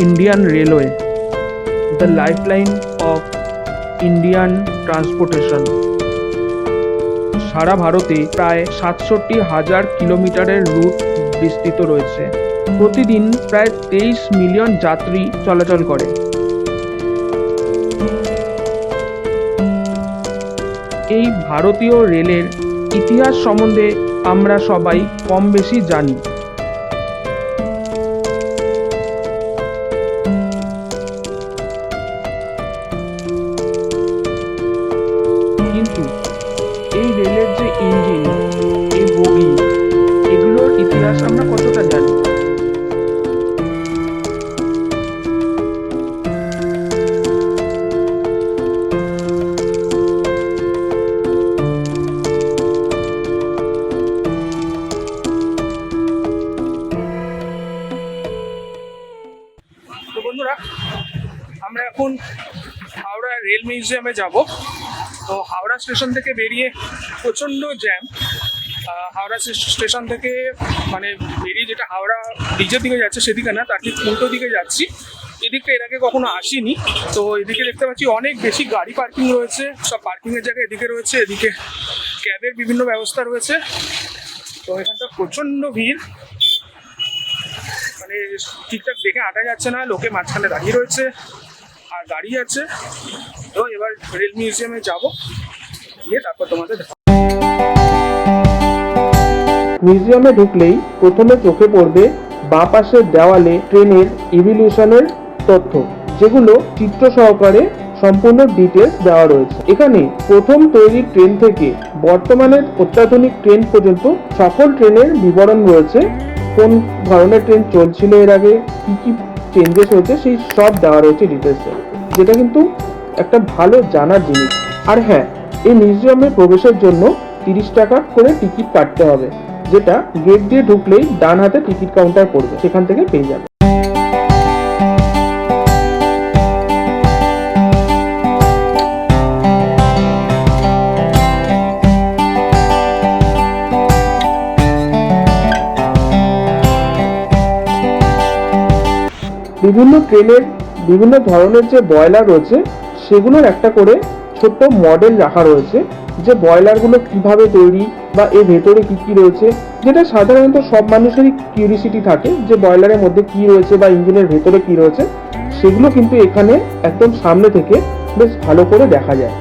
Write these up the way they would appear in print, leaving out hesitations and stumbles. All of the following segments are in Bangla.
Indian Railway, the lifeline of Indian transportation. সারা ভারতে প্রায় ৬৭,০০০ কিলোমিটারের রুট বিস্তৃত রয়েছে। প্রতিদিন প্রায় ২৩ মিলিয়ন যাত্রী চলাচল করে। এই ভারতীয় রেলের ইতিহাস সম্বন্ধে আমরা সবাই কম বেশি জানি। কিন্তু এই রেলের যে ইঞ্জিন, এই বগি, এগুলোর ইতিহাস আমরা কতটা জানি? তো বন্ধুরা, আমরা এখন হাওড়া রেল মিউজিয়ামে যাব। তো হাওড়া স্টেশন থেকে বেরিয়ে প্রচণ্ড জ্যাম। হাওড়া স্টেশন থেকে মানে বেরিয়ে যেটা হাওড়া ব্রিজের দিকে যাচ্ছে সেদিকে না, তার ঠিক উল্টো দিকে যাচ্ছি। এদিকটা এর আগে কখনো আসিনি। তো এদিকে দেখতে পাচ্ছি অনেক বেশি গাড়ি পার্কিং রয়েছে, সব পার্কিংয়ের জায়গা এদিকে রয়েছে। এদিকে ক্যাবের বিভিন্ন ব্যবস্থা রয়েছে। তো এখানটা প্রচণ্ড ভিড়, মানে ঠিকঠাক দেখে হাঁটা যাচ্ছে না, লোকে মাঝখানে দাঁড়িয়ে রয়েছে আর গাড়ি আছে। তো এবার রেল মিউজিয়ামে যাব, গিয়ে তারপর তোমাদের দেখাবো। মিউজিয়ামে ঢুকলেই প্রথমে চোখে পড়বে বাঁ পাশের দেওয়ালে ট্রেনের ইভলিউশনের তথ্য, যেগুলো চিত্র সহকারে সম্পূর্ণ ডিটেলস দেওয়া রয়েছে। এখানে প্রথম তৈরি ট্রেন থেকে বর্তমানের অত্যাধুনিক ট্রেন পর্যন্ত সকল ট্রেনের বিবরণ রয়েছে। কোন ধরনের ট্রেন চলছিল এর আগে, কি কি চেঞ্জেস হয়েছে, সেই সব দেওয়া রয়েছে ডিটেলসে, যেটা কিন্তু একটা ভালো জানার জিনিস। আর হ্যাঁ, এই মিউজিয়ামে প্রবেশের জন্য 30 টাকা করে টিকিট কাটতে হবে, যেটা গেট দিয়ে ঢুকলেই ডান হাতে টিকিট কাউন্টার পড়বে, সেখান থেকে পেয়ে যাবে। বিভিন্ন ট্রেনের বিভিন্ন ধরনের যে বয়লার রয়েছে সেগুলোর একটা করে ছোট্ট মডেল রাখা রয়েছে, যে বয়লারগুলো কিভাবে তৈরি বা এর ভেতরে কি কি রয়েছে, যেটা সাধারণত সব মানুষেরই কিউরিসিটি থাকে যে বয়লারের মধ্যে কি রয়েছে বা ইঞ্জিনের ভেতরে কি রয়েছে। সেগুলো কিন্তু এখানে একদম সামনে থেকে বেশ ভালো করে দেখা যায়।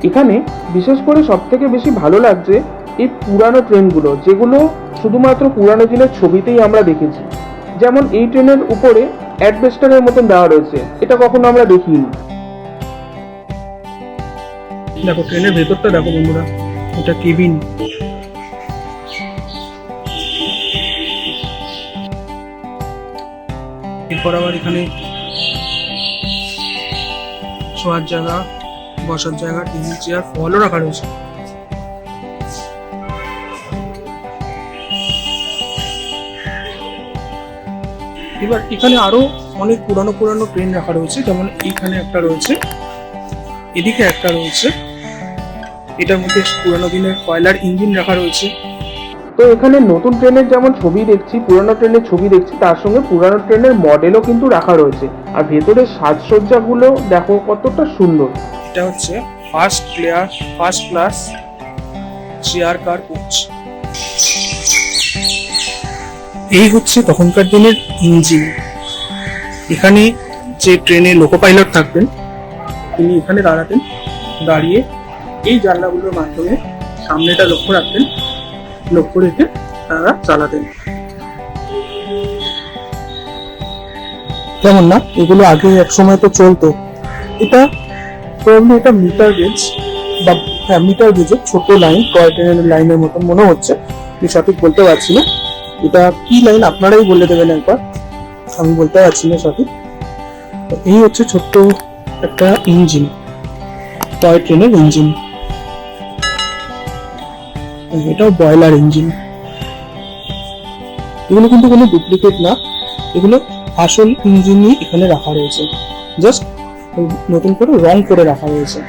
এখানে বিশেষ করে সবথেকে বেশি ভালো লাগছে এই পুরানো ট্রেনগুলো, যেগুলো শুধুমাত্র পুরানো দিনের ছবিতেই আমরা দেখেছি। যেমন এই ট্রেনের উপরে অ্যাডভেস্টারের মতন দেওয়া রয়েছে, এটা কখনো আমরা দেখিনি। দেখো ট্রেনের ভেতরটা দেখো বন্ধুরা, এটা কেবিন। এরপর আবার এখানে শোয়ার জায়গা, বসার জায়গা, টেবিল চেয়ার, ফলও রাখা রয়েছে। এবার এখানে আরো অনেক পুরানো পুরানো ট্রেন রাখা রয়েছে, যেমন এইখানে একটা রয়েছে, এদিকে একটা রয়েছে। এটার মধ্যে পুরানো দিনের কয়লার ইঞ্জিন রাখা রয়েছে। তো এখানে নতুন ট্রেনের যেমন ছবি দেখছি, পুরানো ট্রেনের ছবি দেখছি, তার সঙ্গে পুরানো ট্রেনের মডেলও কিন্তু রাখা রয়েছে। আর ভেতরে সাজসজ্জাগুলো দেখো কতটা সুন্দর। এটা হচ্ছে first class chair car coach. এই হচ্ছে তখনকার দিনের ইঞ্জিন। এখানে যে ট্রেনে লোকো পাইলট থাকবেন তিনি এখানে দাঁড়াতেন, দাঁড়িয়ে এই জানলাগুলোর মাধ্যমে সামনেটা লক্ষ্য রাখতেন, লক্ষ্য রেখে তারা চালাতেন। তেমন না, এগুলো আগে এক সময় তো চলতো। এটা মিটার গেজ বা মিটার গেজের ছোট লাইন, টয় ট্রেনের লাইনের মতন মনে হচ্ছে, আমি সঠিক বলতে পারছি না। এটা কি লাইন আপনারাই বলে দেবেন একবার, আমি বলতে পারছি না সঠিক। এই হচ্ছে ছোট্ট একটা ইঞ্জিন, টয় ট্রেনের ইঞ্জিন। এটাও বয়লার ইঞ্জিন। এগুলো কিন্তু কোনো ডুপ্লিকেট না, এগুলো আসল ইঞ্জিনই এখানে রাখা রয়েছে, জাস্ট নতুন করে রং করে রাখা রয়েছে।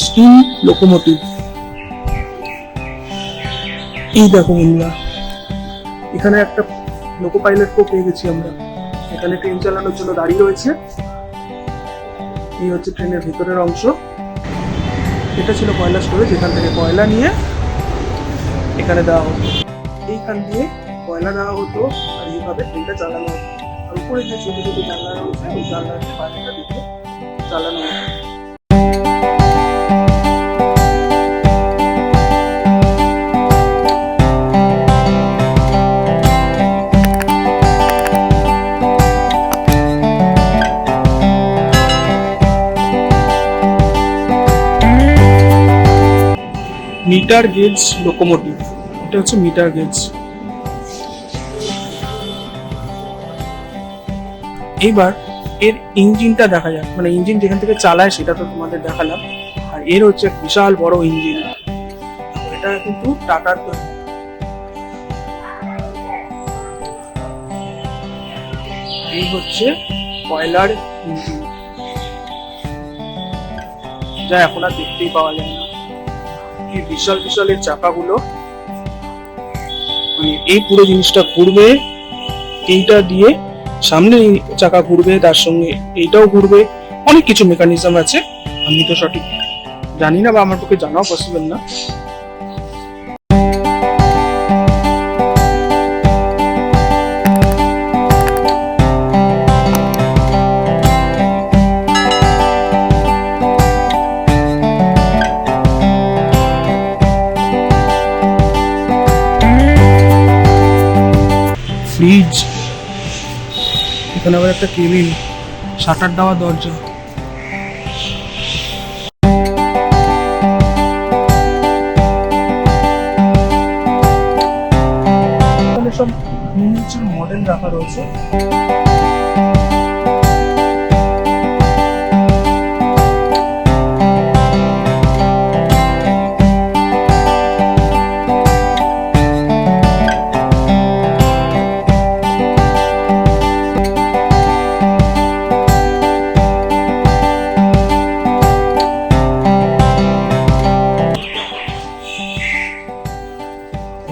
Steam locomotive. এই দেখো বন্ধুরা, এখানে একটা লোকো পাইলটকেও পেয়ে গেছি আমরা। এখানে ট্রেন চালানোর জন্য দাঁড়িয়ে রয়েছে। এই হচ্ছে ট্রেনের ভিতরের অংশ। এটা ছিল কয়লা স্টোরেজ, এখান থেকে কয়লা নিয়ে এখানে দেওয়া হতো। এইখান দিয়ে কয়লা দেওয়া হতো আর এইভাবে ট্রেনটা চালানো হতো। আর উপরে যে ছোট ছোট জানলা রয়েছে, ওই জানলা দিয়ে বাইরেটা দিকে চালানো হতো। মিটার গেজ লোকোমোটিভ, এটা হচ্ছে মিটার গেজ। এইবার এর ইঞ্জিনটা দেখা যাক, মানে ইঞ্জিন যেখান থেকে চালায় সেটা তো তোমাদের দেখালাম। আর এর হচ্ছে বিশাল বড় ইঞ্জিন, এটা কিন্তু টাটার তৈরি। এই হচ্ছে কয়লার ইঞ্জিন, যা এখন আর দেখতেই পাওয়া যায় না। কি বিশাল বিশাল এর চাকাগুলো, মানে এই পুরো জিনিসটা ঘুরবে, এইটা দিয়ে সামনে চাকা ঘুরবে, তার সঙ্গে এইটাও ঘুরবে। অনেক কিছু মেকানিজম আছে, আমি তো সঠিক জানি না বা আমার পক্ষে জানাও পসিবল না। ফ্রিজ, এখানে আবার একটা কেবিল, শাটার দেওয়া দরজা। এখানে সব মিনিয়েচার মডেল রাখা রয়েছে।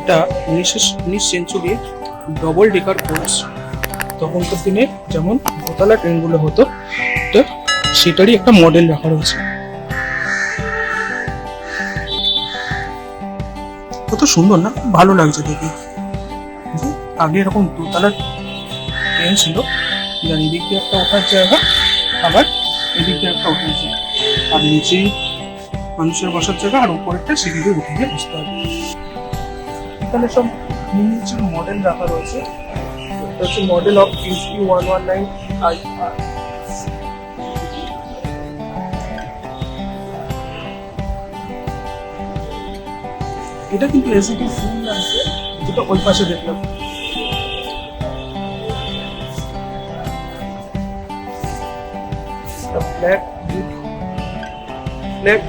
এটা 19 সেঞ্চুরির ডবল ডেকার কোচ। তখনকার দিনে যেমন দোতলা ট্রেনগুলো হতো, সেটারই একটা মডেল রাখা রয়েছে। কত সুন্দর না, ভালো লাগছে দেখে। আগে এরকম দোতলা ট্রেন ছিল, যার এদিক দিয়ে একটা ওঠার জায়গা, আবার এদিক দিয়ে একটা ওঠার জায়গা, আর নিচেই মানুষের বসার জায়গা, আর উপরেরটা সিঁড়ি দিয়ে উঠে গিয়ে বসতে হবে। এখানে সব মিনিয়েচার মডেল রাখা রয়েছে। এটা হচ্ছে মডেল অফ QC119IR। এটা কিন্তু এসিটি ফুল লাগছে, যেটা ওই পাশে দেখলাম। ব্ল্যাক ব্ল্যাক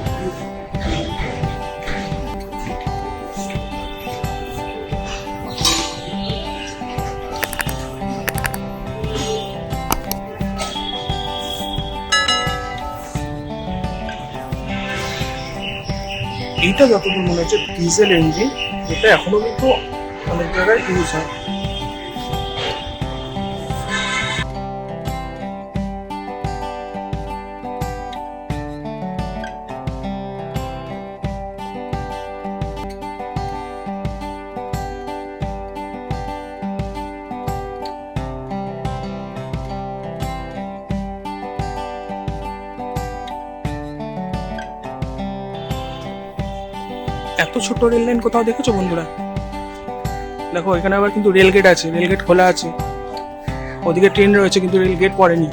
এইটা যতদূর মনে হচ্ছে ডিজেল ইঞ্জিন, যেটা এখনো কিন্তু অনেক জায়গায় ইউজ হয়। এত ছোট রেল লাইন কোথাও দেখেছো বন্ধুরা? দেখো এখানে আবার কিন্তু রেল গেট আছে, রেল গেট খোলা আছে। ওদিকে ট্রেন রয়েছে কিন্তু রেল গেট পড়েনি।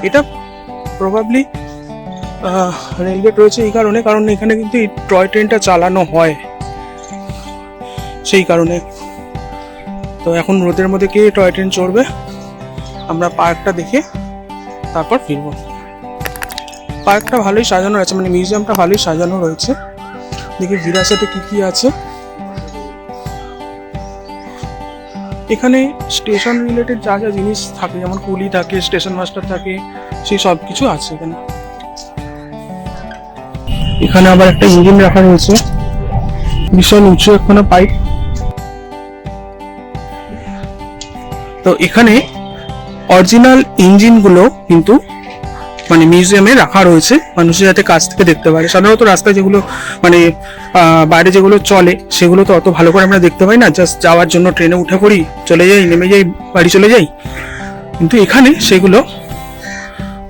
এটা প্রবাবলি রেলগেট রয়েছে এই কারণে, কারণ এখানে কিন্তু এই টয় ট্রেনটা চালানো হয়, সেই কারণে। তো এখন রোদের মধ্যে কে টয় ট্রেন চড়বে? আমরা পার্কটা দেখে তারপর ফিরবো। পার্কটা ভালোই সাজানো আছে, মানে মিউজিয়ামটা ভালোই সাজানো রয়েছে। দেখি ভিরাসাতে কি কি আছে। এখানে স্টেশন রিলেটেড যা যা জিনিস থাকে, যেমন কুলি থাকে, স্টেশন মাস্টার থাকে, সেই সব কিছু আছে এখানে। এখানে আবার একটা ইঞ্জিন রাখা রয়েছে, ভীষণ উঁচু একখানা পাইপ। তো এখানে অরিজিনাল ইঞ্জিনগুলো কিন্তু মানে মিউজিয়ামে রাখা রয়েছে, মানুষের যাতে কাছ থেকে দেখতে পারে। সাধারণত রাস্তায় যেগুলো মানে বাইরে যেগুলো চলে সেগুলো তো অত ভালো করে আমরা দেখতে পাই না, জাস্ট যাওয়ার জন্য ট্রেনে উঠে পড়ি, চলে যাই, নেমে যাই, বাড়ি চলে যাই। কিন্তু এখানে সেগুলো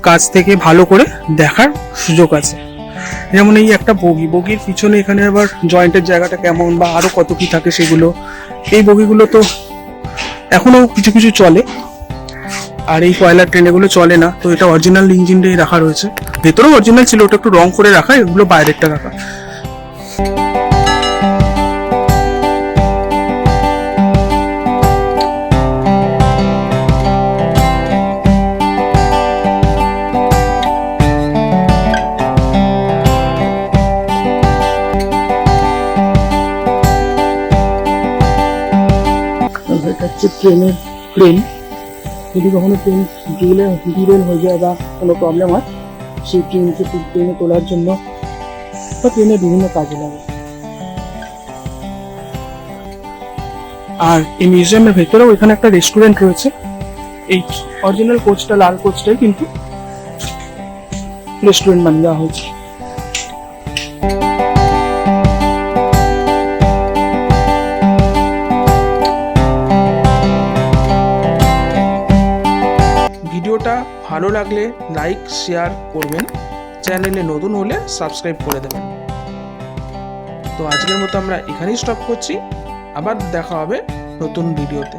কাছ থেকে ভালো করে দেখার সুযোগ আছে। যেমন এই একটা বগির পিছনে এখানে আবার জয়েন্টের জায়গাটা কেমন বা আরো কত কি থাকে সেগুলো। এই বগিগুলো তো এখনো কিছু কিছু চলে, আর এই কয়লার ট্রেন এগুলো চলে না। তো এটা অরিজিনাল ইঞ্জিনটাই রাখা রয়েছে, ভেতরেও অরিজিনাল ছিল, ওটা একটু রং করে রাখা, এগুলো বাইরেরটা রাখা। এটা হচ্ছে ট্রেনের ক্রেন। যদি কখনো ট্রেন ডিরেল হয়ে যায় বা কোনো প্রবলেম হয়, সেই ট্রেনে তোলার জন্য বা ট্রেনের বিভিন্ন কাজে লাগে। আর এই মিউজিয়ামের ভেতরেও এখানে একটা রেস্টুরেন্ট রয়েছে। এই অরিজিনাল কোচটা, লাল কোচটাই কিন্তু রেস্টুরেন্ট বানিয়ে দেওয়া হয়েছে। ভিডিওটা ভালো লাগলে লাইক শেয়ার করবেন, চ্যানেলে নতুন হলে সাবস্ক্রাইব করে দেবেন। তো আজকের মতো আমরা এখানেই স্টপ করছি, আবার দেখা হবে নতুন ভিডিওতে।